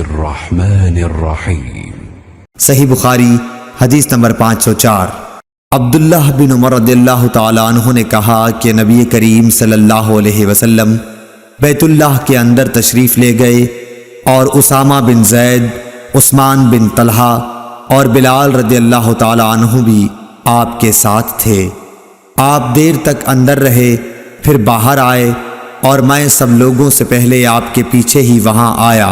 बिस्मिल्लाहिर्रहमानिर्रहीम। सही बुखारी हदीस नंबर 504। अब्दुल्लाह बिन उमर रदियल्लाहु ताला अन्हु ने कहा कि नबी करीम सल्लल्लाहु अलैहि वसल्लम बैतुल्लाह के अंदर तशरीफ़ ले गए और उसामा बिन जैद, उस्मान बिन तलहा और बिलाल रदियल्लाहु ताला अन्हु भी आपके साथ थे। आप देर तक अंदर रहे, फिर बाहर आए और मैं सब लोगों से पहले आपके पीछे ही वहां आया।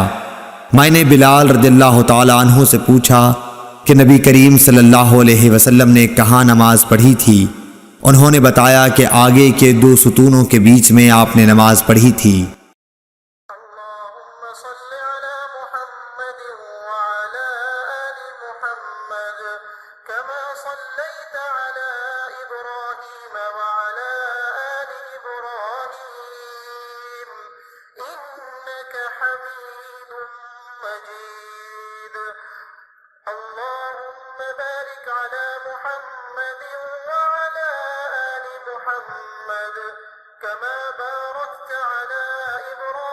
मैंने बिलाल रदियल्लाहु ताला अन्हु से पूछा कि नबी करीम सल्लल्लाहु अलैहि वसल्लम ने कहाँ नमाज पढ़ी थी। उन्होंने बताया कि आगे के 2 सुतूनों के बीच में आपने नमाज पढ़ी थी। कमा बारकत अला इब्राहीम